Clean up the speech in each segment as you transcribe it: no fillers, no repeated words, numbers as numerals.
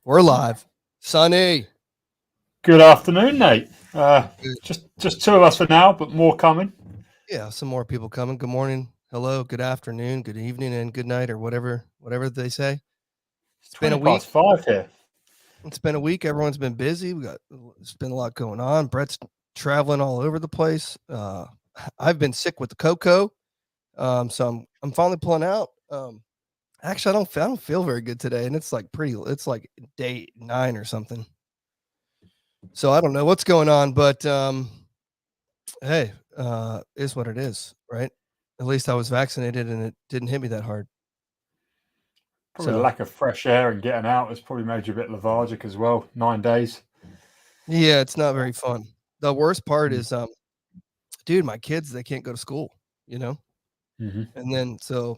We're live. Sonny. Good afternoon, Nate. Just two of us for now, but more coming. Yeah, some more people coming. Good morning, hello, good afternoon, good evening, and good night, or whatever they say. It's been a week. 5 here. It's been a week. Everyone's been busy. It's been a lot going on. Brett's traveling all over the place. I've been sick with the cocoa, so I'm finally pulling out. Actually, I don't feel very good today, and it's like day 9 or something. So I don't know what's going on, but hey, is what it is, right? At least I was vaccinated and it didn't hit me that hard. Probably the lack of fresh air and getting out has probably made you a bit lethargic as well. 9 days. Yeah, it's not very fun. The worst part is, dude, my kids, they can't go to school, And then so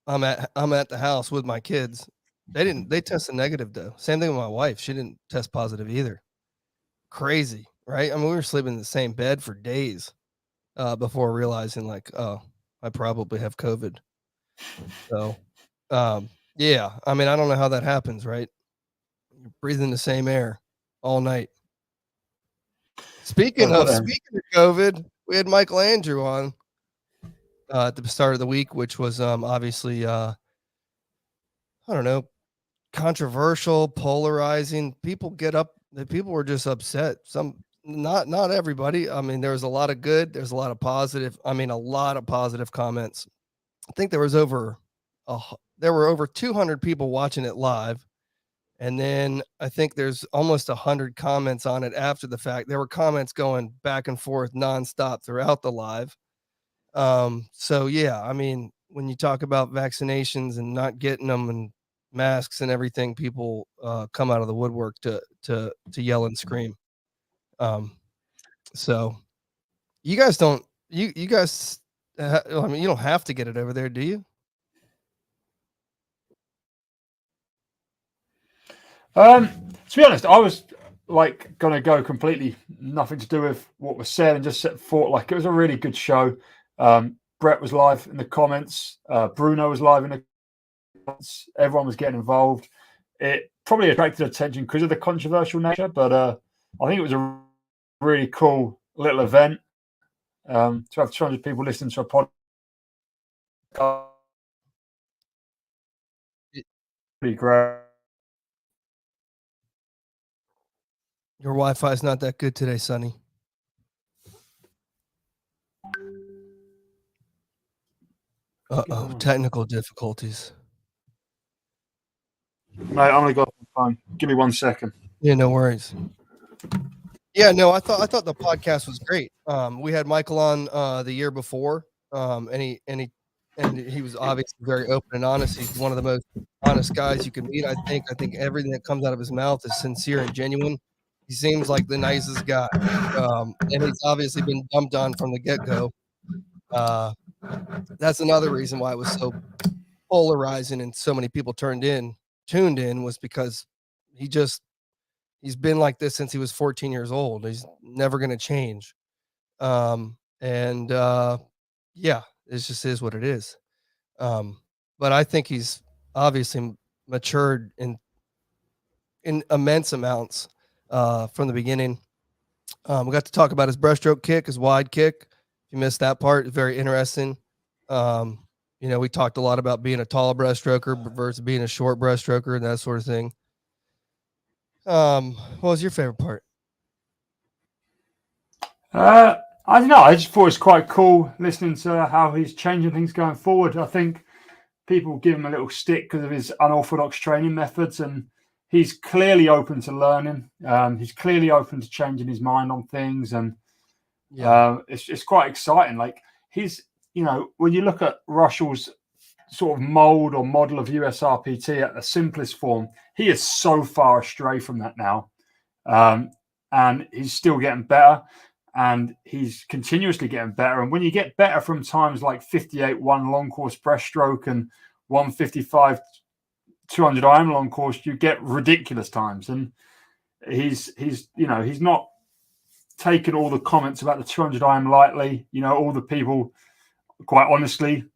I'm at the house with my kids. They tested negative though. Same thing with my wife. She didn't test positive either. Crazy, right? I mean, we were sleeping in the same bed for days before realizing like, oh, I probably have COVID. So, yeah, I mean, I don't know how that happens, right? You're breathing the same air all night. Speaking of COVID, we had Michael Andrew on at the start of the week, which was obviously I don't know, controversial, polarizing. People were just upset. Not everybody. I mean, there was a lot of good, there's a lot of positive. I mean, a lot of positive comments. I think there were over 200 people watching it live. And then I think there's almost 100 comments on it after the fact. There were comments going back and forth nonstop throughout the live. So yeah, I mean, when you talk about vaccinations and not getting them and masks and everything, people come out of the woodwork to yell and scream. So you guys don't, you guys, I mean, you don't have to get it over there, do you? To be honest, I was like going to go completely nothing to do with what was said and just thought like it was a really good show. Brett was live in the comments. Bruno was live in the comments. Everyone was getting involved. It probably attracted attention because of the controversial nature, but I think it was a really cool little event. To have 200 people listening to a podcast, pretty great. Your Wi-Fi is not that good today, Sonny. Uh-oh, technical difficulties. Mate, I'm gonna go off my phone. Give me 1 second. Yeah, no worries. Yeah, no, I thought the podcast was great. We had Michael on the year before, and he was obviously very open and honest. He's one of the most honest guys you can meet. I think everything that comes out of his mouth is sincere and genuine. He seems like the nicest guy, and he's obviously been dumped on from the get-go. That's another reason why it was so polarizing and so many people tuned in was because he's been like this since he was 14 years old. He's never going to change. Yeah, it just is what it is. But I think he's obviously matured in immense amounts from the beginning. We got to talk about his breaststroke kick, his wide kick. If you missed that part, it's very interesting. We talked a lot about being a tall breaststroker versus being a short breaststroker and that sort of thing. What was your favorite part? I don't know. I just thought it was quite cool listening to how he's changing things going forward. I think people give him a little stick because of his unorthodox training methods, and he's clearly open to learning. He's clearly open to changing his mind on things, and it's quite exciting. Like when you look at Russell's sort of mold or model of USRPT at the simplest form, he is so far astray from that now, and he's still getting better. And he's continuously getting better. And when you get better from times like 58-1 long course breaststroke and 155 200 IM long course, you get ridiculous times. And he's not taken all the comments about the 200 IM lightly. All the people, quite honestly,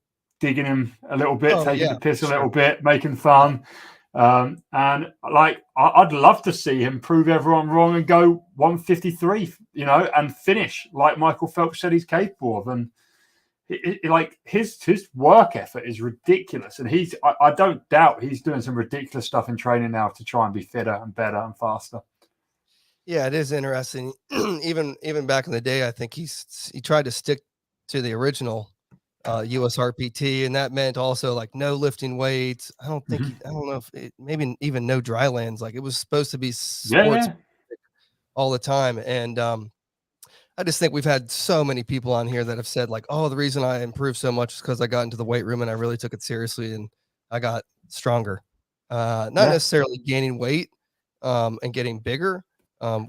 digging him a little bit, taking the piss a little bit, making fun. And like, I'd love to see him prove everyone wrong and go 153, and finish like Michael Phelps said he's capable of. And like his work effort is ridiculous, and I don't doubt he's doing some ridiculous stuff in training now to try and be fitter and better and faster. Yeah, it is interesting. even back in the day, I think he tried to stick to the original USRPT, and that meant also like no lifting weights. I don't think I don't know if maybe even no dry lands. Like it was supposed to be sports all the time, and I just think we've had so many people on here that have said like, oh, the reason I improved so much is because I got into the weight room and I really took it seriously and I got stronger. Not necessarily gaining weight and getting bigger.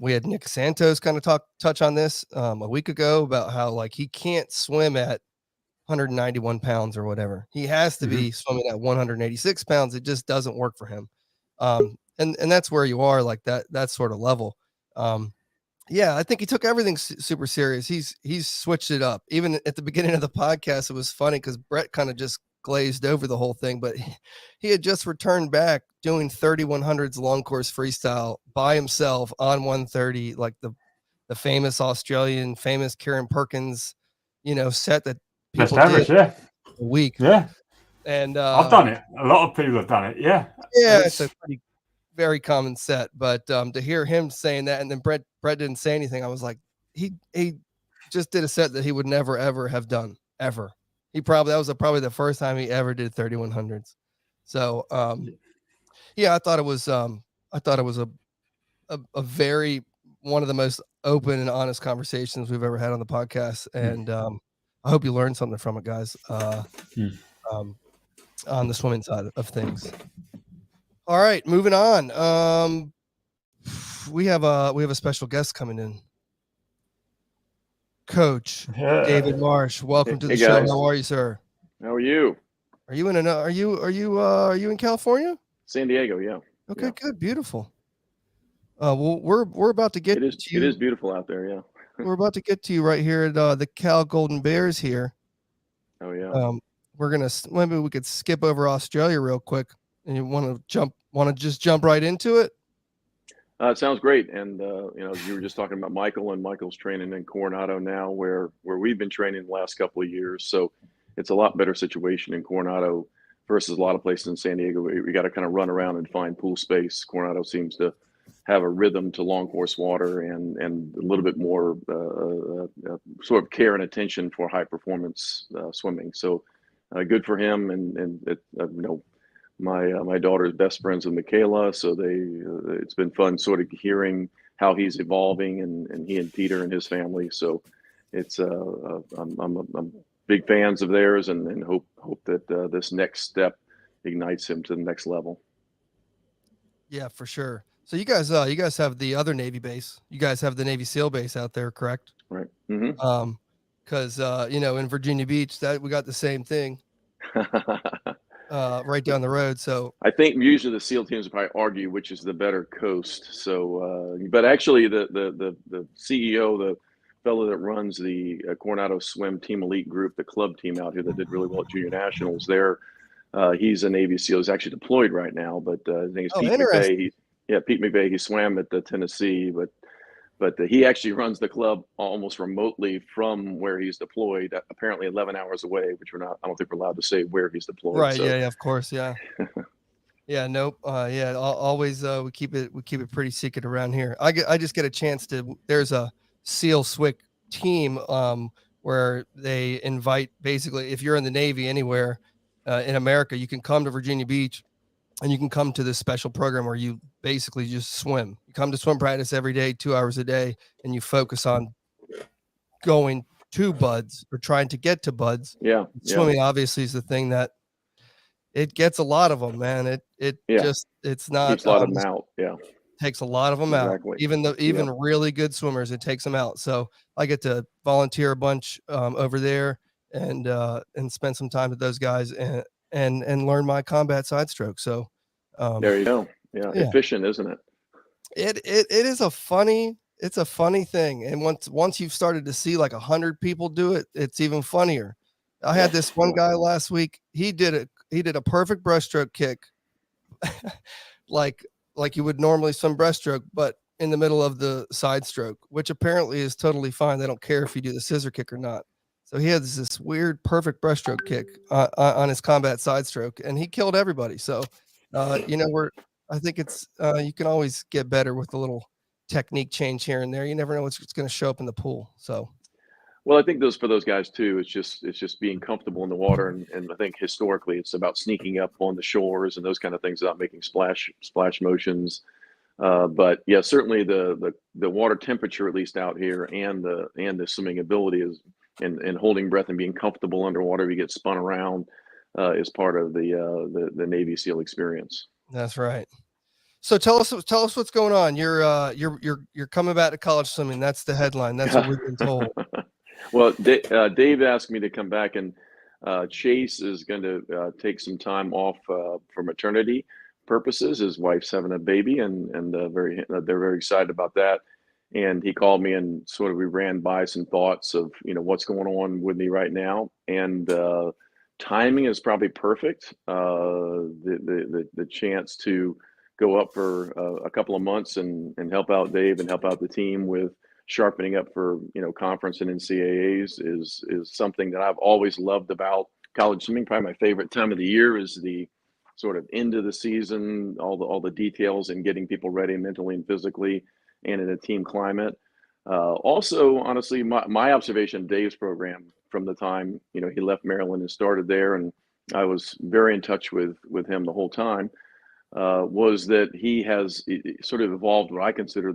We had Nick Santos kind of touch on this a week ago about how like he can't swim at 191 pounds or whatever. He has to be swimming at 186 pounds. It just doesn't work for him. And that's where you are, like that sort of level. Yeah, I think he took everything super serious. He's switched it up. Even at the beginning of the podcast, it was funny because Brett kind of just glazed over the whole thing, but he had just returned back doing 3100s long course freestyle by himself on 130, like the famous Kieran Perkins, set that people did a week. Yeah. And I've done it. A lot of people have done it. Yeah. Yeah, it's a very common set, but to hear him saying that, and then Brett didn't say anything, I was like, he just did a set that he would never ever have done ever. That was probably the first time he ever did 3100s. So yeah, I thought it was a very one of the most open and honest conversations we've ever had on the podcast, and I hope you learned something from it, guys. On the swimming side of things. All right, moving on. We have a special guest coming in. Coach David Marsh, welcome to the show. How are you, sir? How are you? Are you in California? San Diego, yeah. Okay, good, beautiful. Well, we're about to get to you. It is beautiful out there, yeah. We're about to get to you right here at the Cal Golden Bears here. Oh yeah. Maybe we could skip over Australia real quick. And you want to just jump right into it? It sounds great. And you were just talking about Michael, and Michael's training in Coronado now, where we've been training the last couple of years. So it's a lot better situation in Coronado versus a lot of places in San Diego. We got to kind of run around and find pool space. Coronado seems to have a rhythm to long course water and a little bit more sort of care and attention for high performance swimming. So good for him. And my daughter's best friends with Michaela, so it's been fun sort of hearing how he's evolving, and he and Peter and his family. So it's I'm big fans of theirs, and hope that this next step ignites him to the next level. Yeah, for sure. So you guys have the other Navy base. You guys have the Navy SEAL base out there, correct? Right. Because in Virginia Beach, that we got the same thing. Right down the road. So I think usually the SEAL teams will probably argue which is the better coast. So, but actually the CEO, the fellow that runs the Coronado Swim Team Elite Group, the club team out here that did really well at Junior Nationals, he's a Navy SEAL. He's actually deployed right now, but his name is Pete McVeigh. Pete McVeigh. He swam at the Tennessee, but he actually runs the club almost remotely from where he's deployed, apparently 11 hours away, which I don't think we're allowed to say where he's deployed. Right. So. Yeah, of course. Yeah. Yeah. Nope. Always, we keep it pretty secret around here. I just get a chance there's a SEAL SWIC team, where they invite, basically, if you're in the Navy anywhere, in America, you can come to Virginia Beach. And you can come to this special program where you basically just swim. You come to swim practice every day, 2 hours a day, and you focus on going to buds or trying to get to buds. Yeah. Swimming obviously is the thing that it gets a lot of them, man. It's not keeps a lot of them out. Yeah. Takes a lot of them out. Even really good swimmers, it takes them out. So I get to volunteer a bunch over there and spend some time with those guys and learn my combat side stroke. So there you go. Yeah. Efficient, isn't it? It is a funny thing. And once you've started to see like 100 people do it, it's even funnier. I had this one guy last week. He did a perfect breaststroke kick like you would normally swim breaststroke, but in the middle of the side stroke, which apparently is totally fine. They don't care if you do the scissor kick or not. So he has this weird, perfect breaststroke kick on his combat side stroke, and he killed everybody. So, I think it's you can always get better with a little technique change here and there. You never know what's going to show up in the pool. So, Well, I think for those guys too, it's just being comfortable in the water, and I think historically it's about sneaking up on the shores and those kind of things without making splash motions. But yeah, certainly the water temperature, at least out here, and the swimming ability and holding breath and being comfortable underwater if you get spun around is part of the Navy SEAL experience. that's right. So tell us what's going on. You're coming back to college swimming. That's the headline. That's what we've been told. Well, Dave asked me to come back, and Chase is going to take some time off for maternity purposes. His wife's having a baby, and they're very excited about that. And he called me, and sort of we ran by some thoughts of what's going on with me right now, and timing is probably perfect. The chance to go up for a couple of months and help out Dave and help out the team with sharpening up for conference and NCAAs is something that I've always loved about college swimming. Probably my favorite time of the year is the sort of end of the season, all the details and getting people ready mentally and physically, and in a team climate. Also, honestly, my observation of Dave's program from the time he left Maryland and started there, and I was very in touch with him the whole time. Was that he has sort of evolved what I consider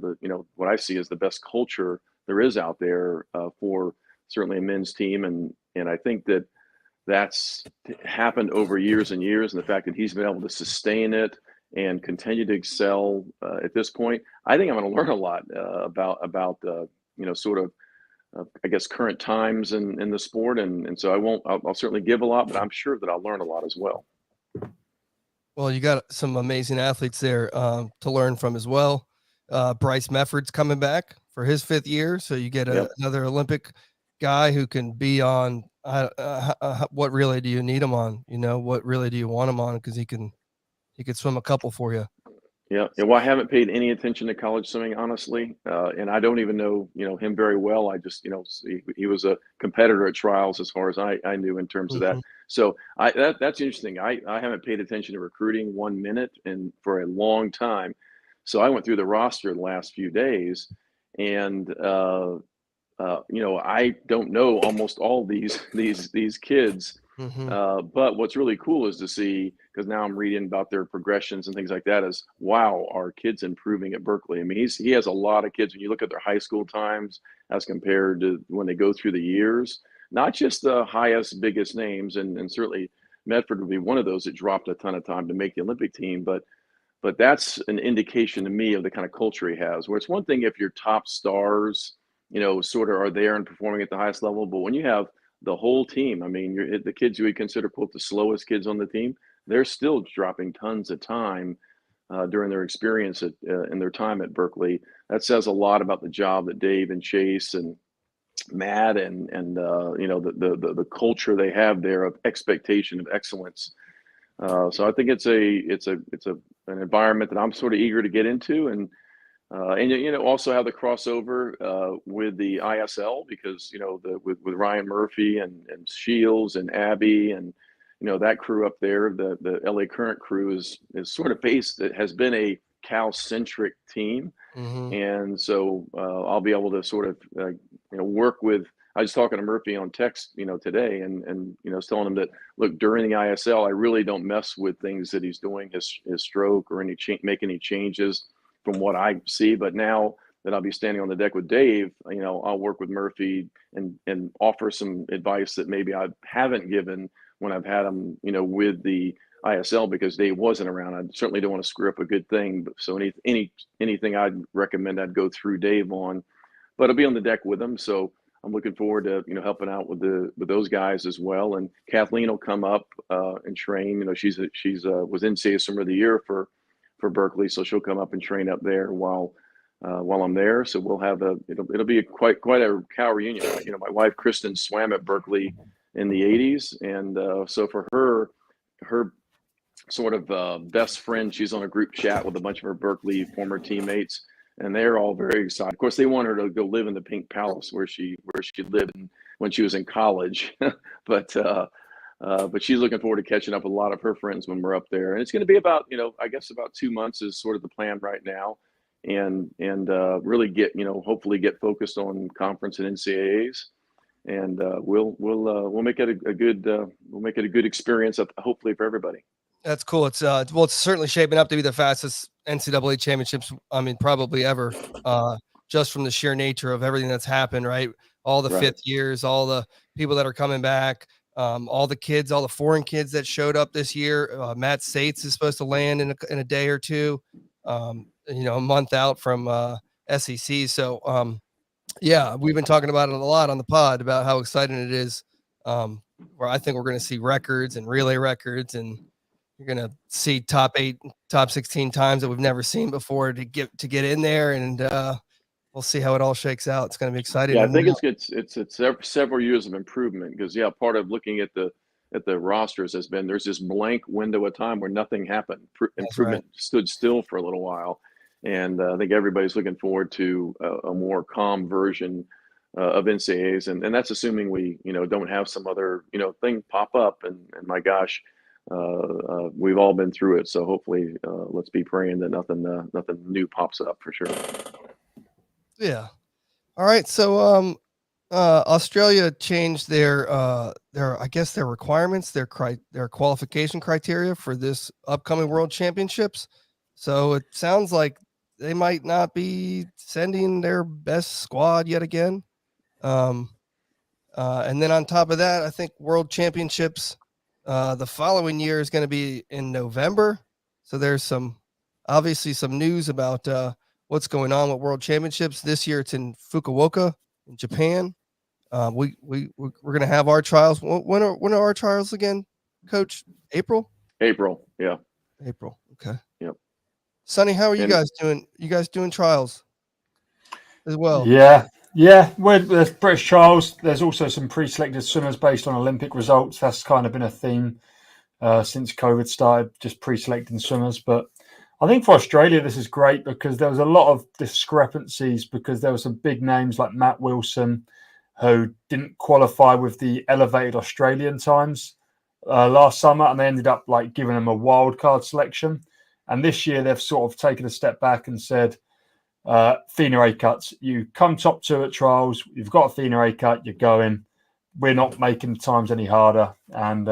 what I see as the best culture there is out there for certainly a men's team, and I think that's happened over years and years, and the fact that he's been able to sustain it and continue to excel at this point, I think I'm going to learn a lot about sort of I guess current times in the sport, and so I'll certainly give a lot, but I'm sure that I'll learn a lot as well. Well, you got some amazing athletes there to learn from as well. Bryce Mefford's coming back for his 5th year, so you get another Olympic guy who can be on. What relay do you need him on? What relay do you want him on? Because he could swim a couple for you. Yeah. Well, I haven't paid any attention to college swimming, honestly, and I don't even know him very well. I just he was a competitor at trials as far as I knew in terms of that. So that's interesting. I haven't paid attention to recruiting 1 minute and for a long time. So I went through the roster the last few days, and I don't know almost all these kids. But what's really cool is to see, because now I'm reading about their progressions and things like that, is wow, are kids improving at Berkeley? I mean, he has a lot of kids when you look at their high school times as compared to when they go through the years, not just the highest, biggest names, and certainly Medford would be one of those that dropped a ton of time to make the Olympic team, but that's an indication to me of the kind of culture he has, where it's one thing if your top stars, sort of are there and performing at the highest level, but when you have the whole team, I mean, the kids you would consider, quote, the slowest kids on the team, they're still dropping tons of time during their experience in their time at Berkeley. That says a lot about the job that Dave and Chase and Matt and the culture they have there of expectation of excellence. So I think it's an environment that I'm sort of eager to get into, and also have the crossover with the ISL, because with Ryan Murphy and Shields and Abby and that crew up there, the LA Current crew is sort of based. It has been a Cal-centric team, and so I'll be able to sort of work with. I was talking to Murphy on text today, and I was telling him that, look, during the ISL, I really don't mess with things that he's doing, his stroke or make any changes from what I see. But now that I'll be standing on the deck with Dave, I'll work with Murphy and offer some advice that maybe I haven't given when I've had him, with the ISL, because Dave wasn't around. I certainly don't want to screw up a good thing. So anything I'd recommend, I'd go through Dave on, but I'll be on the deck with him. So I'm looking forward to, helping out with those guys as well. And Kathleen will come up and train. She's was NCAA Swimmer of the Year for Berkeley, so she'll come up and train up there while I'm there. So we'll have it'll be quite a Cal reunion. My wife Kristen swam at Berkeley in the '80s, and so for her sort of best friend. She's on a group chat with a bunch of her Berkeley former teammates, and they're all very excited. Of course, they want her to go live in the Pink Palace where she lived when she was in college, but she's looking forward to catching up with a lot of her friends when we're up there. And it's going to be about, I guess about 2 months is sort of the plan right now, and really get, hopefully get focused on conference and NCAAs, and we'll make it a good experience, hopefully for everybody. That's cool. It's certainly shaping up to be the fastest NCAA championships, I mean, probably ever, just from the sheer nature of everything that's happened, right? All the Right. fifth years, all the people that are coming back, all the kids, all the foreign kids that showed up this year. Matt Sates is supposed to land in a day or two, a month out from SEC. So, yeah, we've been talking about it a lot on the pod about how exciting it is, where I think we're going to see records and relay records, and you're going to see top 8, top 16 times that we've never seen before to get in there. And we'll see how it all shakes out. It's going to be exciting. Yeah, I think it's several years of improvement, because part of looking at the rosters has been there's this blank window of time where nothing happened. Improvement stood still for a little while, and I think everybody's looking forward to a more calm version of NCAAs, and that's assuming we don't have some other thing pop up. And my gosh, we've all been through it, so hopefully let's be praying that nothing new pops up for sure. Yeah. All right. So Australia changed their I guess their requirements, their qualification criteria for this upcoming World Championships. So it sounds like they might not be sending their best squad yet again. And then on top of that, I think World Championships the following year is going to be in November. So there's obviously some news about what's going on with World Championships. This year it's in Fukuoka in Japan. We're going to have our trials. When are our trials again, Coach? April, yeah. April. Okay. Yep. Sonny, how are you guys doing? You guys doing trials as well? Yeah. There's British trials. There's also some pre-selected swimmers based on Olympic results. That's kind of been a theme since COVID started, just pre-selecting swimmers. But I think for Australia, this is great because there was a lot of discrepancies, because there were some big names like Matt Wilson who didn't qualify with the elevated Australian times last summer, and they ended up giving them a wild card selection. And this year they've sort of taken a step back and said, FINA A cuts, you come top 2 at trials, you've got a FINA A cut, you're going. We're not making the times any harder. And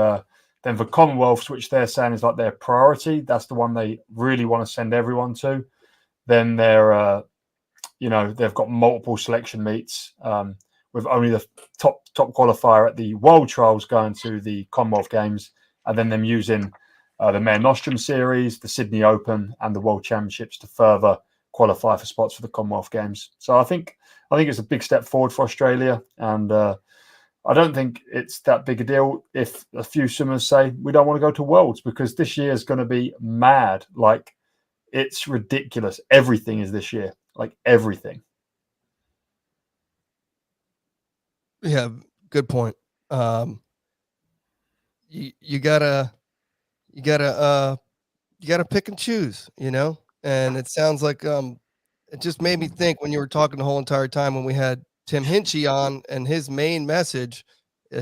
then for Commonwealths, which they're saying is their priority, that's the one they really want to send everyone to. Then they're, they've got multiple selection meets, with only the top qualifier at the World Trials going to the Commonwealth Games, and then them using the Mare Nostrum Series, the Sydney Open, and the World Championships to further qualify for spots for the Commonwealth Games. So I think it's a big step forward for Australia, and I don't think it's that big a deal if a few swimmers say we don't want to go to Worlds, because this year is going to be mad. It's ridiculous. Everything is this year, everything. Yeah, good point. You gotta pick and choose, and it sounds like it just made me think when you were talking the whole entire time when we had Tim Hinchy on, and his main message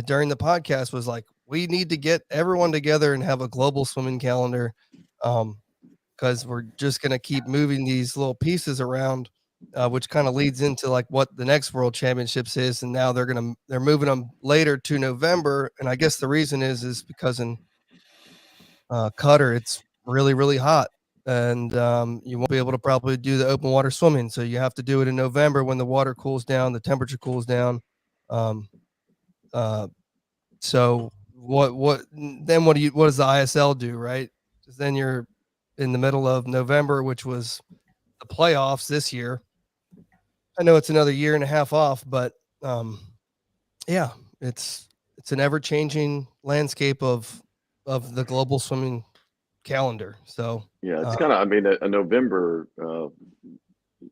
during the podcast was we need to get everyone together and have a global swimming calendar, because we're just going to keep moving these little pieces around, which kind of leads into what the next World Championships is. And now they're moving them later to November. And I guess the reason is because in Qatar, it's really, really hot, and you won't be able to probably do the open water swimming. So you have to do it in November when the water cools down, the temperature cools down. So what does the ISL do, right? Because then you're in the middle of November, which was the playoffs this year. I know it's another year and a half off, but yeah, it's an ever-changing landscape of the global swimming calendar. So yeah, it's kind of, a November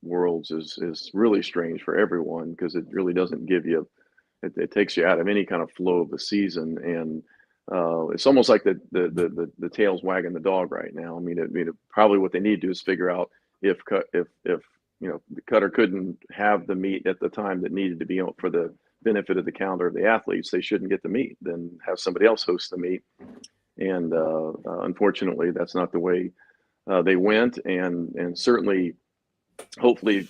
Worlds is really strange for everyone, because it really doesn't give you, it takes you out of any kind of flow of the season. And it's almost like the tail's wagging the dog right now. I mean, probably what they need to do is figure out if the cutter couldn't have the meet at the time that needed to be on for the benefit of the calendar of the athletes, they shouldn't get the meet. Then have somebody else host the meet. And unfortunately, that's not the way they went. And certainly, hopefully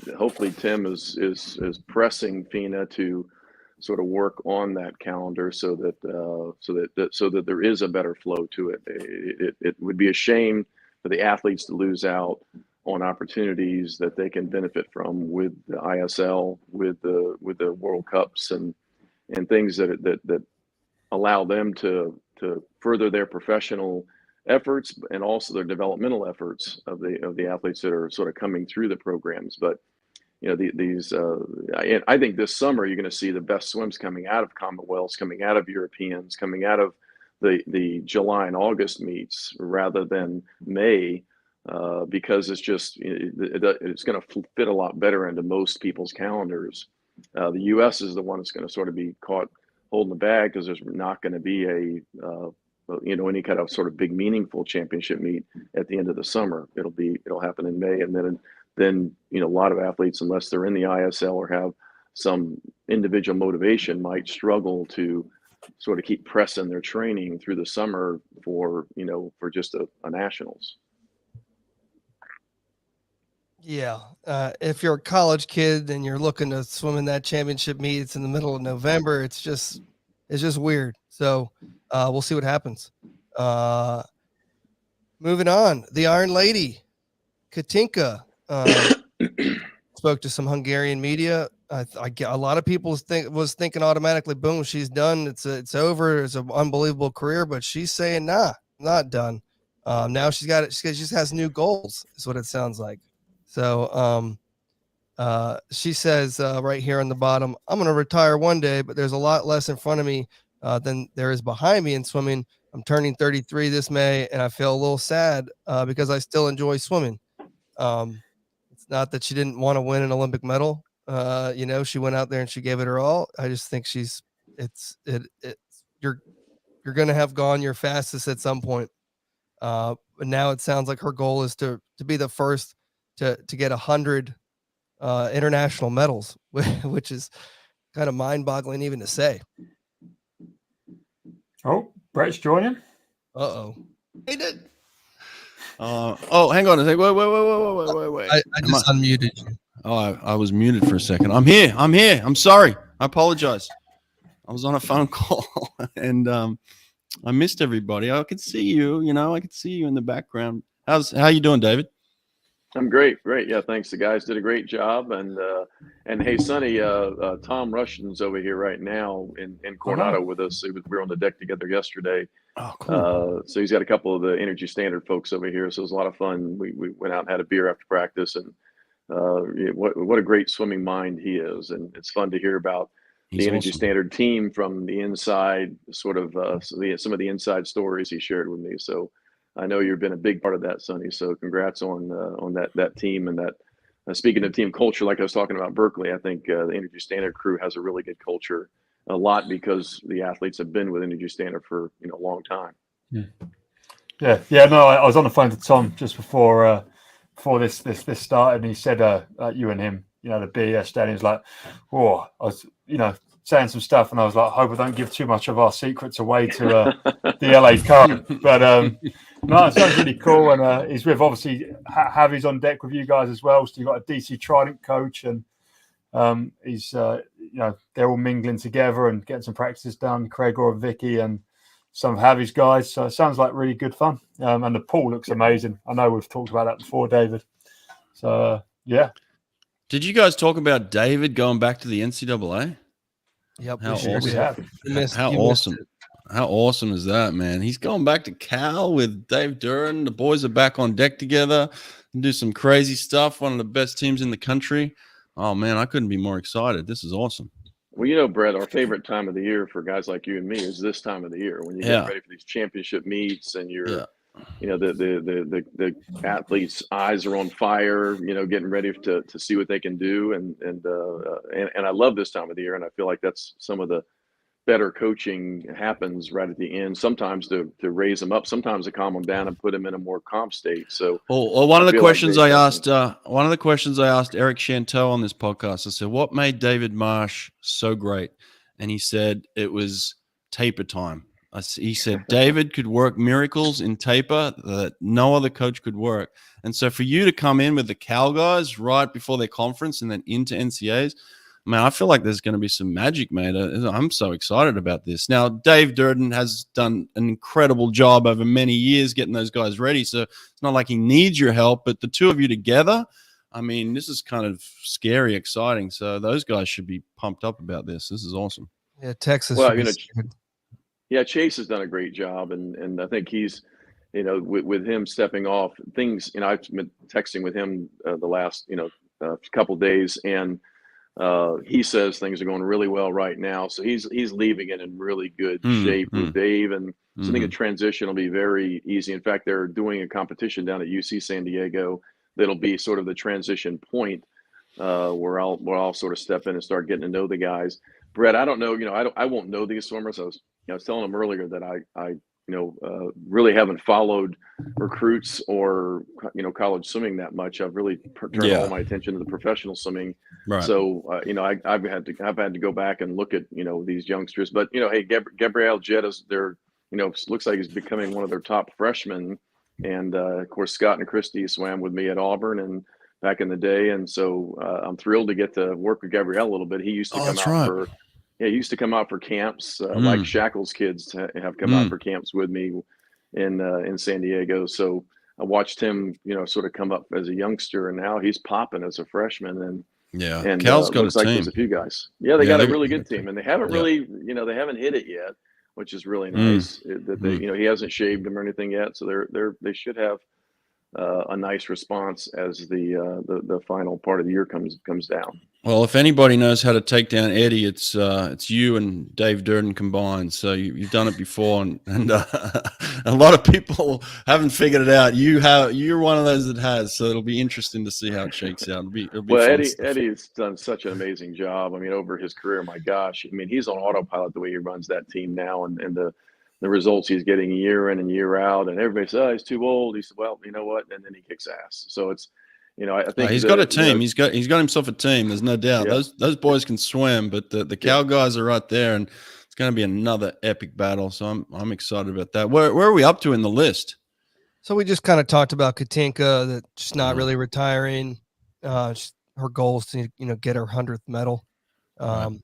Tim is pressing FINA to sort of work on that calendar so that there is a better flow to it. It would be a shame for the athletes to lose out on opportunities that they can benefit from with the ISL, with the World Cups and things that allow them to further their professional efforts and also their developmental efforts of the athletes that are sort of coming through the programs. But I think this summer you're going to see the best swims coming out of Commonwealths, coming out of Europeans, coming out of the July and August meets rather than May, because it's going to fit a lot better into most people's calendars. The U.S. is the one that's going to sort of be caught holding the bag because there's not going to be any kind of sort of big meaningful championship meet at the end of the summer. It'll happen in May, and then a lot of athletes, unless they're in the ISL or have some individual motivation, might struggle to sort of keep pressing their training through the summer for just a nationals. Yeah. If you're a college kid and you're looking to swim in that championship meet, it's in the middle of November. It's just weird. So we'll see what happens. Moving on, the Iron Lady, Katinka, spoke to some Hungarian media. I get a lot of people was thinking automatically, boom, she's done. It's over. It's an unbelievable career, but she's saying, nah, not done. Now she just has new goals, is what it sounds like. So she says right here on the bottom, I'm going to retire one day, but there's a lot less in front of me than there is behind me in swimming. I'm turning 33 this May, and I feel a little sad because I still enjoy swimming. It's not that she didn't want to win an Olympic medal. She went out there and she gave it her all. I just think you're going to have gone your fastest at some point. But now it sounds like her goal is to be the first to get 100 international medals, which is kind of mind-boggling even to say. Oh, Brett's joining. Uh-oh. He did. Hang on a second. Wait. I just unmuted you. Oh, I was muted for a second. I'm here. I'm sorry. I apologize. I was on a phone call and I missed everybody. I could see you, I could see you in the background. How you doing, David? I'm great. Yeah, thanks. The guys did a great job. And hey, Sonny, Tom Rushton's over here right now in Coronado with us. We were on the deck together yesterday. Oh, cool. So he's got a couple of the Energy Standard folks over here. So it was a lot of fun. We went out and had a beer after practice, and what a great swimming mind he is. And it's fun to hear about the Energy Standard team from the inside, sort of some of the inside stories he shared with me. So I know you've been a big part of that, Sonny. So congrats on that team and that. Speaking of team culture, like I was talking about Berkeley, I think the Energy Standard crew has a really good culture, a lot because the athletes have been with Energy Standard for a long time. Yeah. No, I was on the phone to Tom just before this started, and he said you and him, the BES stadium's like, oh, I was saying some stuff, and I was like, I hope I don't give too much of our secrets away to the LA Cup. But no, it sounds really cool, and he's with obviously Javi's on deck with you guys as well. So you've got a DC Trident coach, and he's they're all mingling together and getting some practices done. Craig or Vicky and some of Javi's guys. So it sounds like really good fun. And the pool looks amazing. I know we've talked about that before, David. So yeah. Did you guys talk about David going back to the NCAA? Yep. How awesome. awesome. How awesome is that, man? He's going back to Cal with Dave Duran. The boys are back on deck together and do some crazy stuff. One of the best teams in the country. Oh, man, I couldn't be more excited. This is awesome. Well, Brett, our favorite time of the year for guys like you and me is this time of the year when you get ready for these championship meets and you're, the athletes' eyes are on fire, getting ready to see what they can do. And I love this time of the year. And I feel like that's some of the better coaching happens right at the end, sometimes to raise them up, sometimes to calm them down and put them in a more calm state. So Well, one of the feel like questions they've I definitely- asked, one of the questions I asked Eric Chanteau on this podcast, I said, "What made David Marsh so great?" And he said it was taper time. He said David could work miracles in taper that no other coach could work. And so for you to come in with the Cal guys right before their conference and then into NCAAs, man, I feel like there's going to be some magic, mate. I'm so excited about this. Now, Dave Durden has done an incredible job over many years getting those guys ready. So it's not like he needs your help, but the two of you together, I mean, this is kind of scary, exciting. So those guys should be pumped up about this. This is awesome. Yeah, Texas. Well, should you be know, scared. yeah, Chase has done a great job, and I think he's, you know, with him stepping off, things, you know, I've been texting with him the last, you know, couple days, and he says things are going really well right now. So he's leaving it in really good shape with Dave, and so I think the transition will be very easy. In fact, they're doing a competition down at UC San Diego that'll be sort of the transition point where I'll sort of step in and start getting to know the guys. Brett, I don't know, you know, I won't know these swimmers. I was telling him earlier that I you know, really haven't followed recruits or, you know, college swimming that much. I've really turned all my attention to the professional swimming. Right. So, you know, I've had to go back and look at, you know, these youngsters. But, you know, hey, Gabrielle Jetta's there, you know, looks like he's becoming one of their top freshmen. And of course, Scott and Christy swam with me at Auburn and back in the day. And so I'm thrilled to get to work with Gabrielle a little bit. He used to come out for. Yeah, he used to come out for camps, like Shackle's kids have come out for camps with me in San Diego. So I watched him, you know, sort of come up as a youngster, and now he's popping as a freshman. And Cal's got looks a like team. there's a few guys. Yeah, they got a really good team, and they haven't really, you know, they haven't hit it yet, which is really nice. That they, you know, he hasn't shaved them or anything yet, so they should have a nice response as the final part of the year comes down. Well, if anybody knows how to take down Eddie, it's you and Dave Durden combined. So you've done it before, and a lot of people haven't figured it out. You're one of those that has. So it'll be interesting to see how it shakes out. It'll be well, fun Eddie's done such an amazing job. I mean, over his career, my gosh, I mean, he's on autopilot the way he runs that team now, and the results he's getting year in and year out. And everybody says, "Oh, he's too old." He said, "Well, you know what?" And then he kicks ass. So it's. You know, I think he's got a team. You know, he's got himself a team. There's no doubt. Yeah. Those boys can swim, but the Cal guys are right there, and it's going to be another epic battle. So I'm excited about that. Where are we up to in the list? So we just kind of talked about Katinka, that she's not really retiring. Her goal is to, you know, get her 100th medal. And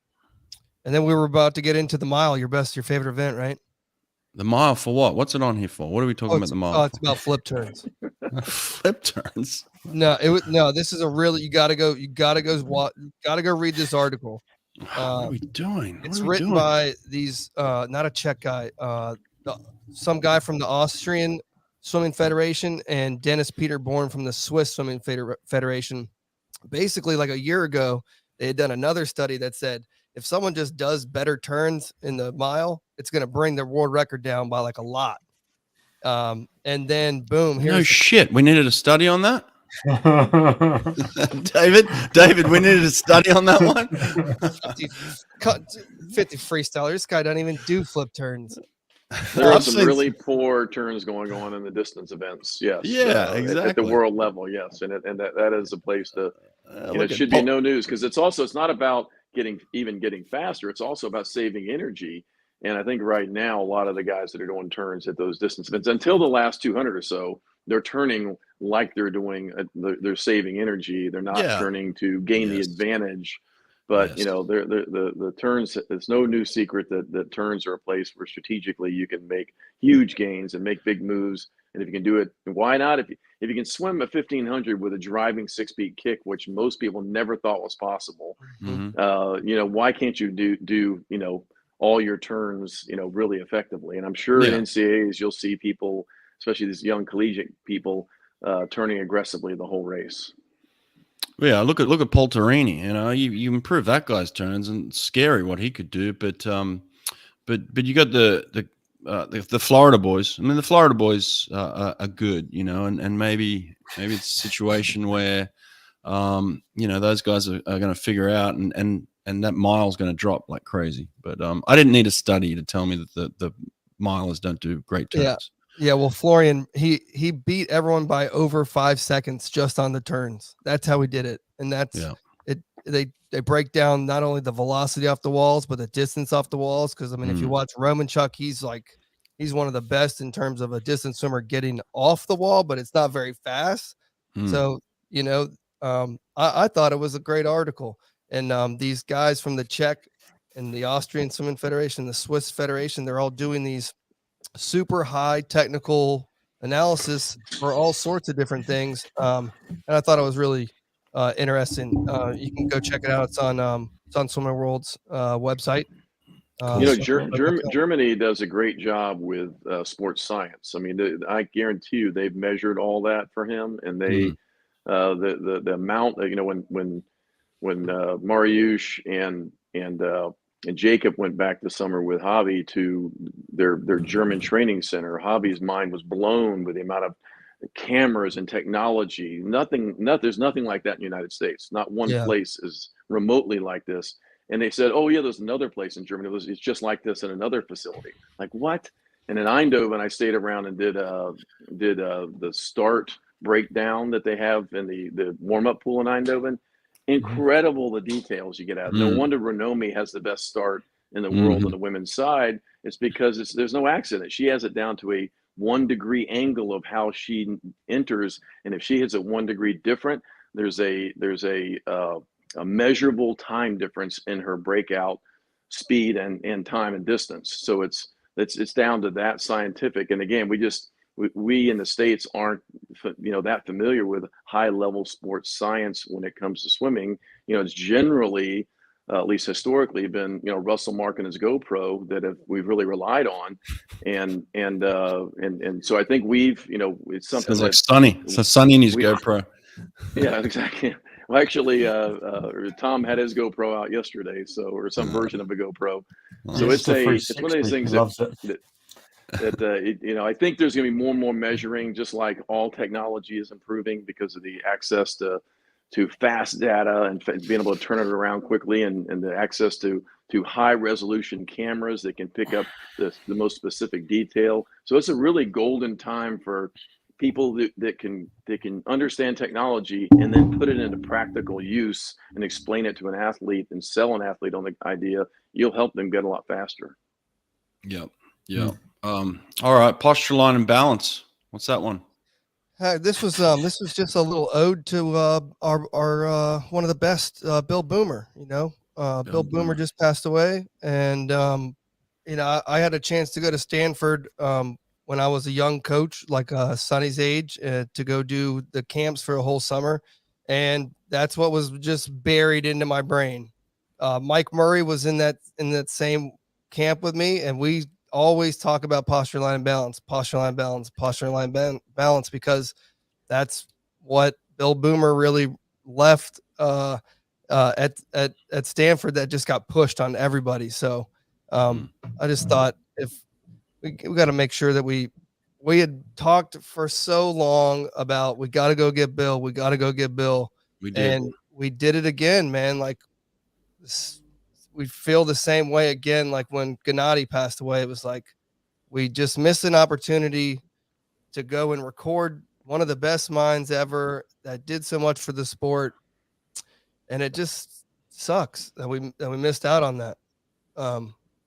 then we were about to get into the mile. Your favorite event, right? The mile for what? What's it on here for? What are we talking about the mile? Oh, it's about flip turns. Flip turns. No, this is a really, you gotta go read this article. What are we doing? It's written by these not a Czech guy, some guy from the Austrian Swimming Federation and Dennis Peter Born from the Swiss Swimming Federation. Basically, like a year ago, they had done another study that said if someone just does better turns in the mile, it's going to bring their world record down by like a lot. And then boom, shit. We needed a study on that. David, we needed a study on that one. 50 freestyler. This guy doesn't even do flip turns. There are some really poor turns going on in the distance events. Yes. Yeah, exactly. At the world level. Yes. And that is a place to, it should be no news, because it's not about getting faster. It's also about saving energy. And I think right now, a lot of the guys that are doing turns at those distance events, until the last 200 or so, they're turning like they're doing, they're saving energy. They're not turning to gain the advantage. But, you know, the turns, it's no new secret that turns are a place where strategically you can make huge gains and make big moves. And if you can do it, why not? If you can swim a 1500 with a driving 6-beat kick, which most people never thought was possible, you know, why can't you do you know, all your turns, you know, really effectively? And I'm sure in NCAAs you'll see people, especially these young collegiate people, turning aggressively the whole race. Yeah, look at Paul Torini. You know, you improve that guy's turns, and it's scary what he could do. But you got the Florida boys. I mean, the Florida boys are good. You know, and maybe it's a situation where you know, those guys are going to figure out, and and that mile's going to drop like crazy. But I didn't need a study to tell me that the milers don't do great turns. Yeah. Yeah, well, Florian, he beat everyone by over 5 seconds just on the turns. That's how he did it, and that's it. They break down not only the velocity off the walls, but the distance off the walls. Because I mean, if you watch Roman Chuck, he's one of the best in terms of a distance swimmer getting off the wall, but it's not very fast. So you know, I thought it was a great article, and these guys from the Czech and the Austrian Swimming Federation, the Swiss Federation, they're all doing these super high technical analysis for all sorts of different things. And I thought it was really interesting. You can go check it out. It's on Swimmer World's website. Germany does a great job with sports science. I mean, I guarantee you they've measured all that for him, and they the amount when Mariusz and Jacob went back this summer with Hobby to their German training center. Hobby's mind was blown with the amount of cameras and technology. There's nothing like that in the United States. Not one place is remotely like this. And they said, oh yeah, there's another place in Germany. It's just like this in another facility. Like what? And in Eindhoven, I stayed around and did the start breakdown that they have in the warm-up pool in Eindhoven. Incredible the details you get out. No wonder Renomi has the best start in the world on the women's side. It's because there's no accident. She has it down to a 1 degree angle of how she enters, and if she hits it 1 degree different, there's a measurable time difference in her breakout speed and time and distance. So it's down to that scientific. And again, we in the States aren't that familiar with high level sports science when it comes to swimming. It's generally at least historically been Russell Mark and his GoPro that we've really relied on, and so I think it's something like Sonny. So Sonny and his GoPro. Yeah, exactly. Well, actually, Tom had his GoPro out yesterday, or some version of a GoPro. So it's one of those things that I think there's going to be more and more measuring, just like all technology is improving because of the access to fast data and being able to turn it around quickly, and the access to high resolution cameras that can pick up the most specific detail. So it's a really golden time for people that can understand technology and then put it into practical use and explain it to an athlete and sell an athlete on the idea. You'll help them get a lot faster. Yep. All right, posture, line, and balance. What's that one? This was just a little ode to our one of the best, Bill Boomer. Bill Boomer just passed away, and I had a chance to go to Stanford when I was a young coach, like Sonny's age, to go do the camps for a whole summer, and that's what was just buried into my brain. Mike Murray was in that same camp with me, and we always talk about posture, line, and balance, because that's what Bill Boomer really left at Stanford, that just got pushed on everybody. So I just thought, if we got to make sure that we had talked for so long about, we got to go get Bill. We did. And we did it again, man. Like we feel the same way again. Like when Gennady passed away, it was like, we just missed an opportunity to go and record one of the best minds ever that did so much for the sport. And it just sucks that we missed out on that.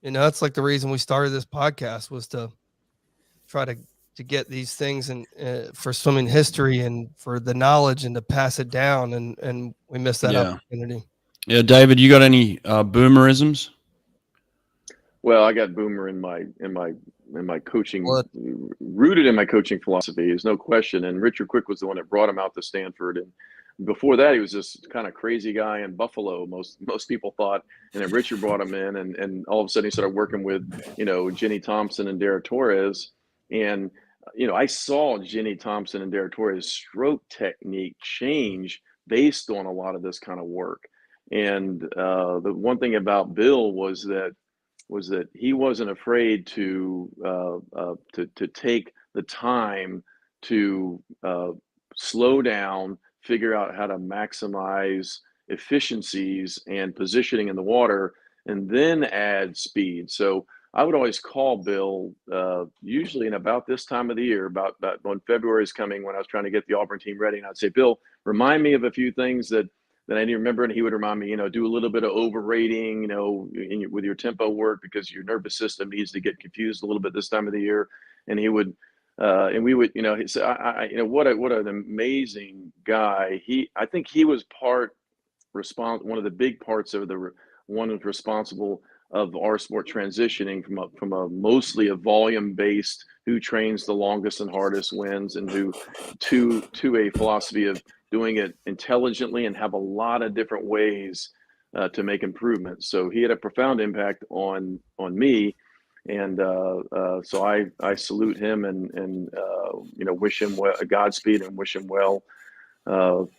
That's like the reason we started this podcast, was to try to get these things and for swimming history and for the knowledge, and to pass it down. And we missed that opportunity. Yeah. David, you got any boomerisms? Well, I got Boomer in my coaching, rooted in my coaching philosophy. There's no question. And Richard Quick was the one that brought him out to Stanford. And before that, he was this kind of crazy guy in Buffalo, most people thought. And then Richard brought him in, and all of a sudden he started working with, Jenny Thompson and Dara Torres. And, I saw Jenny Thompson and Dara Torres' stroke technique change based on a lot of this kind of work. And the one thing about Bill was that he wasn't afraid to take the time to slow down, figure out how to maximize efficiencies and positioning in the water, and then add speed. So I would always call Bill, usually in about this time of the year, about when February is coming, when I was trying to get the Auburn team ready, and I'd say, Bill, remind me of a few things that I didn't remember, and he would remind me, do a little bit of overrating, with your tempo work, because your nervous system needs to get confused a little bit this time of the year. And he would, and we would, he said, what an amazing guy. I think he was one of the big parts of one who's responsible of our sport transitioning from a mostly a volume based, who trains the longest and hardest wins, and to a philosophy of doing it intelligently and have a lot of different ways to make improvements. So he had a profound impact on me, and so I salute him and wish him Godspeed, and wish him well for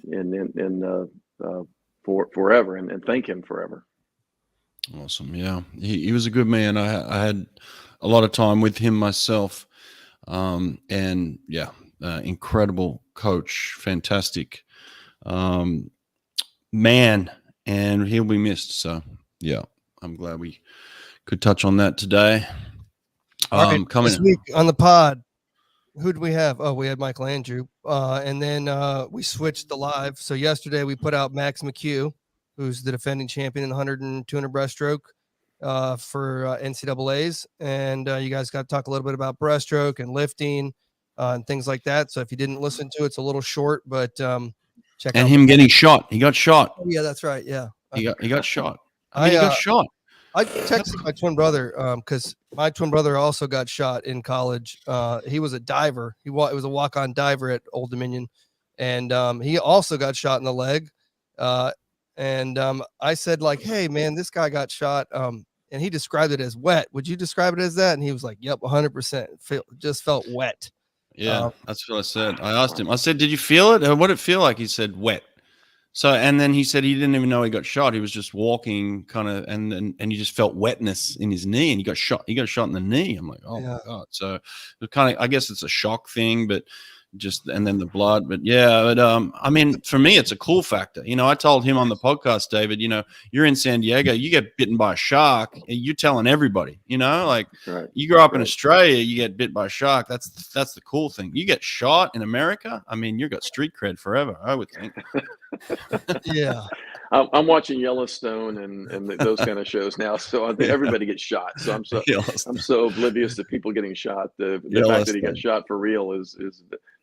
forever, and thank him forever. Awesome. Yeah. He was a good man. I had a lot of time with him myself. And yeah, incredible coach, fantastic man, and he'll be missed. So yeah, I'm glad we could touch on that today. All right, this week on the pod, who did we have? Oh, we had Michael Andrew, and then we switched to live. So yesterday we put out Max McHugh, who's the defending champion in 100 and 200 breaststroke for NCAAs. And you guys got to talk a little bit about breaststroke and lifting and things like that. So if you didn't listen to it, it's a little short, but check out. And him getting shot. He got shot. Oh, yeah, that's right. Yeah. He got shot. He got shot. I texted my twin brother because my twin brother also got shot in college. He was a diver. It was a walk-on diver at Old Dominion. And he also got shot in the leg. And I said, like, hey, man, this guy got shot. And he described it as wet. Would you describe it as that? And he was like, yep, 100%. Just felt wet. Yeah, that's what I said. I asked him. I said, did you feel it? What did it feel like? He said, wet. So, and then he said he didn't even know he got shot. He was just walking kind of, and he just felt wetness in his knee, and he got shot. He got shot in the knee. I'm like, oh my God. So it kind of, I guess it's a shock thing, but and then the blood. But yeah, but I mean, for me, it's a cool factor. I told him on the podcast, David, you're in San Diego, you get bitten by a shark, you're telling everybody, like right. You grow up in Australia, you get bit by a shark. That's the cool thing. You get shot in America, I mean, you got street cred forever, I would think. Yeah. I'm watching Yellowstone and those kind of shows now, so everybody gets shot. So I'm so oblivious to people getting shot. The fact that he got shot for real is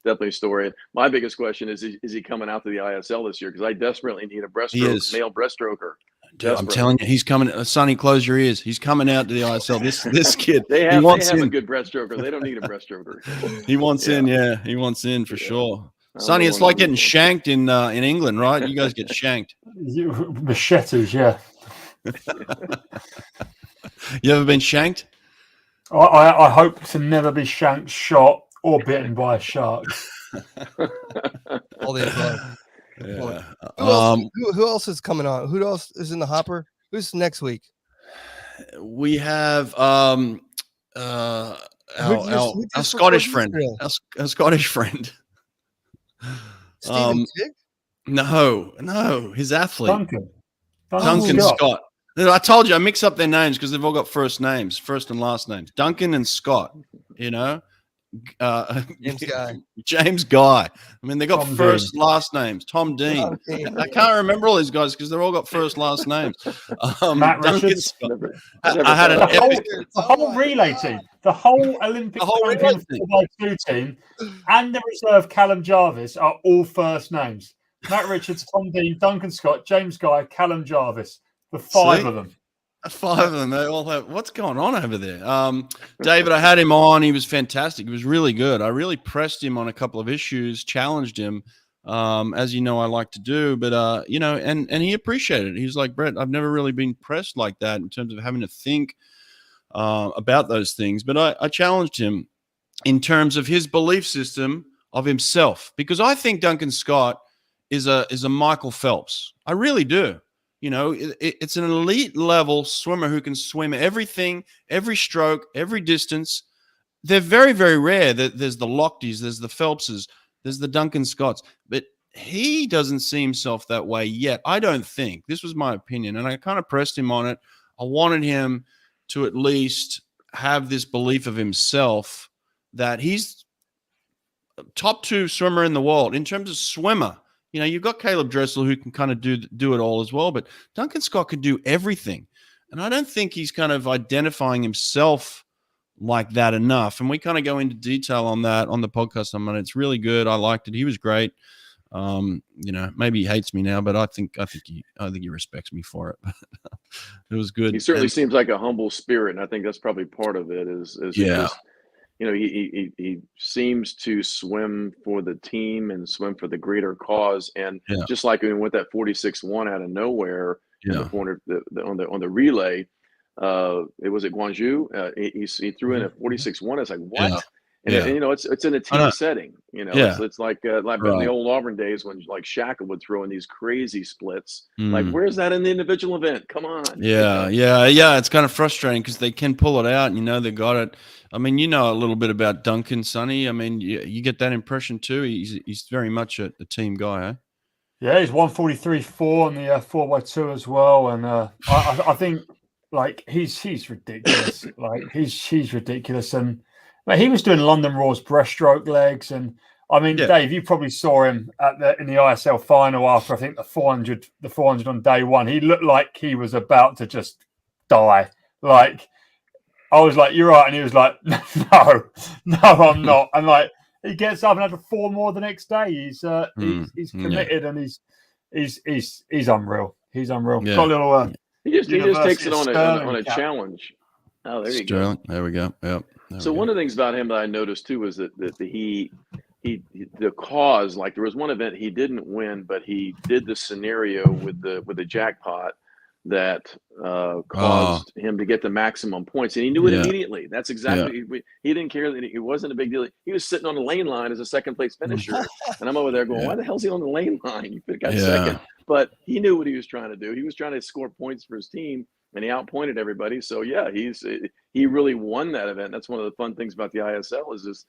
definitely a story. My biggest question is he coming out to the ISL this year? Because I desperately need a male breaststroker. Dude, I'm telling you, he's coming. Sonny, close your ears. He's coming out to the ISL. This kid, they have a good breaststroker. They don't need a breaststroker. He wants in, yeah. He wants in for sure. Sonny, it's like getting shanked in England, right? You guys get shanked. Machetes, yeah. You ever been shanked? I hope to never be shanked, shot, or bitten by a shark. All the above. Yeah. Who else is coming on? Who else is in the hopper? Who's next week? We have our Scottish friend. Our Scottish friend. Stephen Tigg? No, his athlete. Duncan Scott. Scott. I told you I mix up their names because they've all got first and last names. Duncan and Scott, James Guy. I mean, they got last names. Tom Dean. I can't remember all these guys because they've all got last names. Matt Duncan Scott. I had an epic. The whole relay team, the whole Olympic champion 4x2 team, and the reserve Callum Jarvis are all first names. Matt Richards, Tom Dean, Duncan Scott, James Guy, Callum Jarvis. The five of them. 5 of them. They all have. What's going on over there? David, I had him on. He was fantastic. He was really good. I really pressed him on a couple of issues, challenged him, as you know I like to do. But and he appreciated it. He's like, Brett, I've never really been pressed like that in terms of having to think about those things. But I challenged him in terms of his belief system of himself, because I think Duncan Scott is a Michael Phelps. I really do. It's an elite level swimmer who can swim everything, every stroke, every distance. They're very, very rare. There's the Lochtys, there's the Phelpses, there's the Duncan Scotts. But he doesn't see himself that way yet. I don't think. This was my opinion, and I kind of pressed him on it. I wanted him to at least have this belief of himself that he's top 2 swimmer in the world in terms of swimmer. You know, you've got Caleb Dressel who can kind of do it all as well, but Duncan Scott can do everything. And I don't think he's kind of identifying himself like that enough. And we kind of go into detail on that on the podcast. I mean, it's really good. I liked it. He was great. You know, maybe he hates me now, but I think he respects me for it. It was good. He certainly seems like a humble spirit, and I think that's probably part of it. Is just, you know, he seems to swim for the team and swim for the greater cause. And just like with that 46-1 out of nowhere in the 400, on the relay, it was at Guangzhou. He threw in a 46-1. It's like, what? Yeah. And you know, it's in a team setting. You know, it's like in the old Auburn days when like Shaka would throw in these crazy splits. Like, where's that in the individual event? Come on. Yeah. It's kind of frustrating because they can pull it out, and you know they got it. I mean, you know a little bit about Duncan, Sonny. I mean, you get that impression too. He's very much a team guy, eh? Yeah, he's 143.4 on the 4x2 as well, and I think like he's ridiculous. Like he's ridiculous, and like, he was doing London Raw's breaststroke legs, and I mean, Dave, you probably saw him in the ISL final after I think the 400 on day one. He looked like he was about to just die. Like I was like, "You're right," and he was like, "No, I'm not." And like he gets up and had 4 more the next day. He's committed, and he's unreal. He's unreal. Yeah. Got a little. He just takes it on a challenge. Oh, there you go. There we go. Yep. So one of the things about him that I noticed too was that the cause, like there was one event he didn't win, but he did the scenario with the jackpot that caused him to get the maximum points, and he knew it immediately. That's exactly he didn't care that it wasn't a big deal. He was sitting on the lane line as a second place finisher, and I'm over there going, "Why the hell's he on the lane line? You got second." But he knew what he was trying to do. He was trying to score points for his team, and he outpointed everybody. So yeah, he really won that event. That's one of the fun things about the ISL is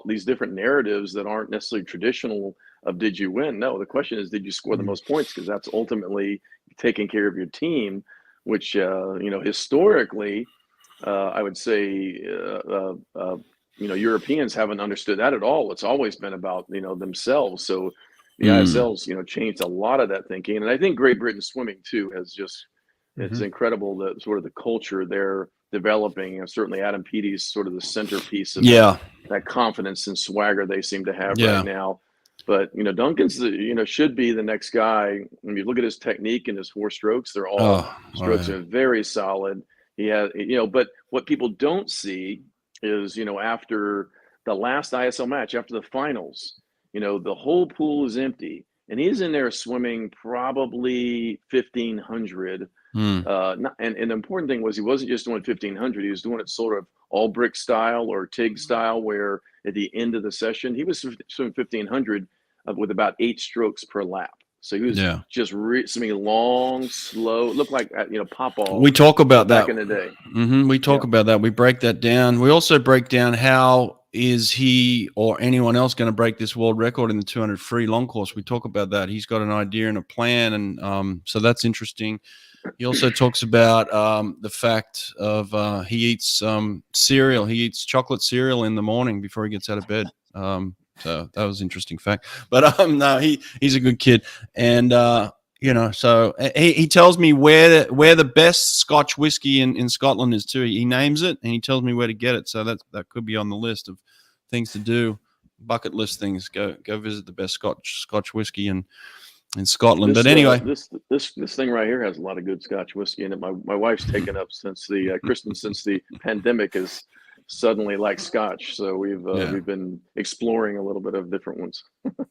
these different narratives that aren't necessarily traditional of did you win? No, the question is did you score the most points, because that's ultimately taking care of your team, which you know, historically I would say you know, Europeans haven't understood that at all. It's always been about, you know, themselves. So the ISL's, you know, changed a lot of that thinking, and I think Great Britain swimming too has just it's incredible the sort of the culture they're developing, and certainly Adam Peaty's sort of the centerpiece of that confidence and swagger they seem to have right now. But you know, Duncan's should be the next guy. When you look at his technique and his 4 strokes, they're all strokes are very solid. He has, you know, but what people don't see is, you know, after the last ISL match, after the finals, you know, the whole pool is empty, and he's in there swimming probably 1,500. And the important thing was he wasn't just doing 1,500. He was doing it sort of all brick style or TIG style, where at the end of the session he was swimming 1,500 with about 8 strokes per lap. So he was just swimming long, slow. It looked like Popov. We talk about back that in the day. We talk about that. We break that down. We also break down how is he or anyone else going to break this world record in the 200 free long course. We talk about that. He's got an idea and a plan, and so that's interesting. He also talks about the fact of he eats cereal. He eats chocolate cereal in the morning before he gets out of bed. So that was an interesting fact. But no, he's a good kid, and you know. So he tells me where the best Scotch whiskey in Scotland is too. He names it, and he tells me where to get it. So that could be on the list of things to do, bucket list things. Go visit the best Scotch whiskey in Scotland. But anyway, this thing right here has a lot of good Scotch whiskey in it. My wife's taken up since the pandemic is suddenly like Scotch, so we've been exploring a little bit of different ones.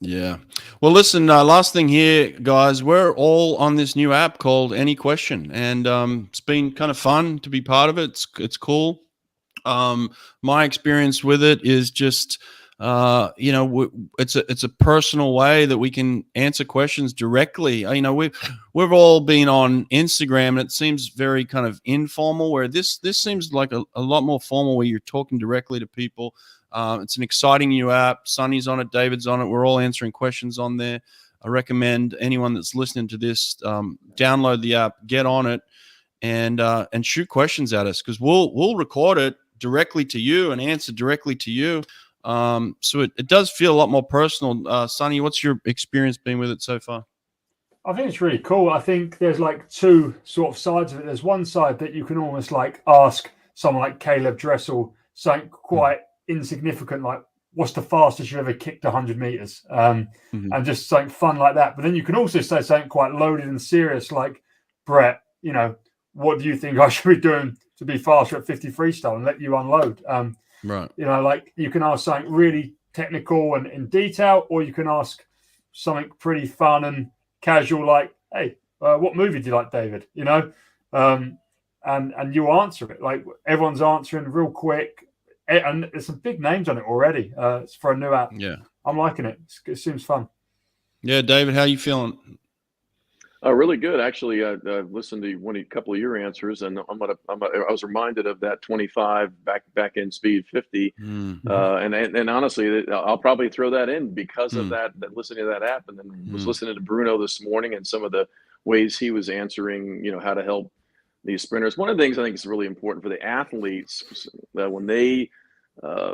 Yeah. Well, listen, last thing here, guys, we're all on this new app called Any Question, and it's been kind of fun to be part of it. It's cool. My experience with it is just you know, it's a personal way that we can answer questions directly. You know, we've all been on Instagram, and it seems very kind of informal, where this seems like a lot more formal, where you're talking directly to people. It's an exciting new app. Sonny's on it. David's on it. We're all answering questions on there. I recommend anyone that's listening to this, download the app, get on it, and shoot questions at us, because we'll record it directly to you and answer directly to you. So it does feel a lot more personal. Sonny, what's your experience been with it so far? I think it's really cool. I think there's like two sort of sides of it. There's one side that you can almost like ask someone like Caleb Dressel something quite insignificant, like what's the fastest you ever kicked 100 meters, and just something fun like that. But then you can also say something quite loaded and serious, like, Brett, you know, what do you think I should be doing to be faster at 50 freestyle, and let you unload. Right. You know, like you can ask something really technical and in detail, or you can ask something pretty fun and casual, like, hey, what movie do you like, David? You know, and you answer it. Like, everyone's answering real quick, and there's some big names on it already. It's for a new app. Yeah, I'm liking it. It seems fun. Yeah, David, how you feeling? Really good, actually. I've listened to a couple of your answers, and I was reminded of that 25 back end speed 50, and honestly, I'll probably throw that in because of that listening to that app, and then was listening to Bruno this morning and some of the ways he was answering, you know, how to help these sprinters. One of the things I think is really important for the athletes, that when they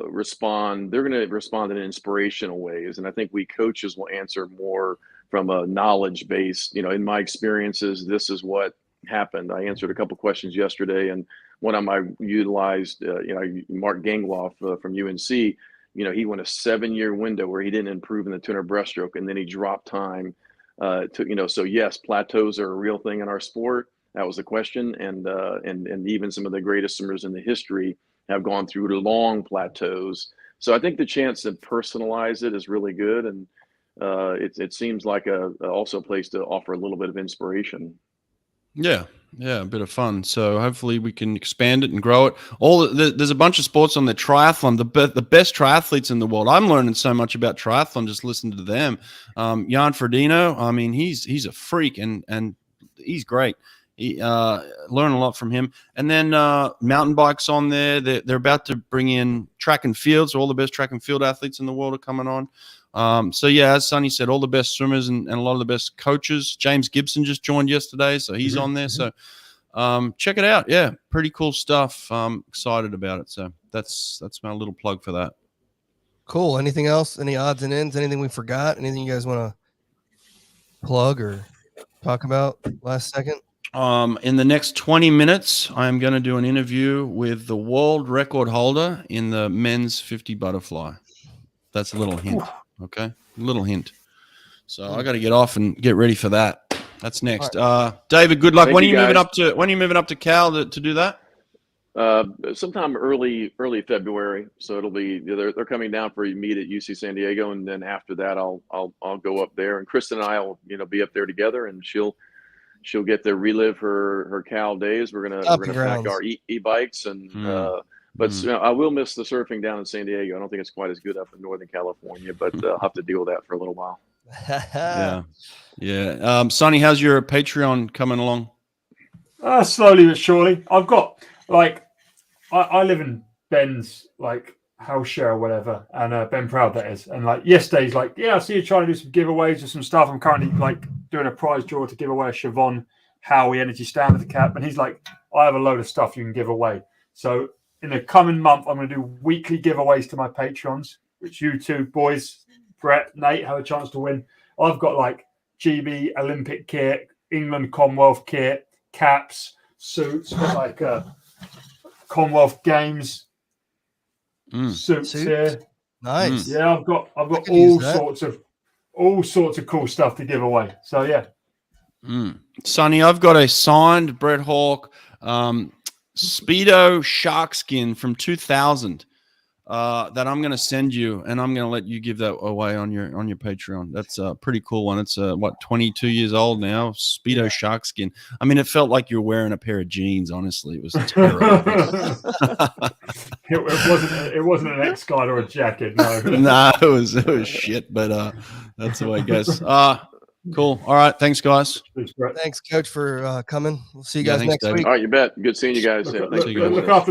respond, they're going to respond in inspirational ways, and I think we coaches will answer more from a knowledge base. You know, in my experiences, this is what happened. I answered a couple questions yesterday, and one of them I utilized, Mark Gangloff from UNC. You know, he went a 7-year window where he didn't improve in the 200 breaststroke, and then he dropped time. So yes, plateaus are a real thing in our sport. That was the question, and even some of the greatest swimmers in the history have gone through the long plateaus. So I think the chance to personalize it is really good, and it seems like also a place to offer a little bit of inspiration. Yeah, a bit of fun. So hopefully we can expand it and grow it. There's a bunch of sports on the triathlon. The best triathletes in the world. I'm learning so much about triathlon just listening to them. Jan Frodeno, I mean, he's a freak, and he's great. Learn a lot from him. And then mountain bikes on there. They're about to bring in track and field. So all the best track and field athletes in the world are coming on. So yeah, as Sonny said, all the best swimmers and a lot of the best coaches. James Gibson just joined yesterday, so he's on there. So check it out. Yeah, pretty cool stuff. I'm excited about it. So that's my little plug for that. Cool. Anything else? Any odds and ends? Anything we forgot? Anything you guys want to plug or talk about last second? In the next 20 minutes, I'm going to do an interview with the world record holder in the men's 50 butterfly. That's a little hint. Okay, a little hint. So I got to get off and get ready for that. That's next. Right. David, good luck. When are you moving up to Cal to do that? Sometime early February. So it'll be they're coming down for a meet at UC San Diego, and then after that I'll go up there, and Kristen and I will be up there together, and she'll get to relive her Cal days. We're gonna pack our e-bikes and. But I will miss the surfing down in San Diego. I don't think it's quite as good up in Northern California, but I'll have to deal with that for a little while. Yeah. Sonny, how's your Patreon coming along? Slowly but surely. I've got I live in Ben's house share or whatever, and Ben Proud that is. And yesterday he's like, yeah, I see you trying to do some giveaways or some stuff. I'm currently doing a prize draw to give away a Siobhan Howie Energy Standard cap, and he's like, I have a load of stuff you can give away. So in the coming month, I'm going to do weekly giveaways to my Patreons, which you two boys, Brett, Nate, have a chance to win. I've got GB Olympic kit, England Commonwealth kit, caps, suits, Commonwealth Games suits here. Nice. Yeah, I've got all sorts of cool stuff to give away. So yeah. Sonny, I've got a signed Brett Hawke Speedo shark skin from 2000 that I'm going to send you, and I'm going to let you give that away on your Patreon. That's a pretty cool one. It's 22 years old now. Speedo shark skin. I mean, it felt like you were wearing a pair of jeans. Honestly, it was terrible. it wasn't an X-Guide or a jacket. No, no, it was shit. But that's the way it goes. Cool. All right. Thanks, guys. Thanks, Coach, for coming. We'll see you guys next week. All right, you bet. Good seeing you guys. Look after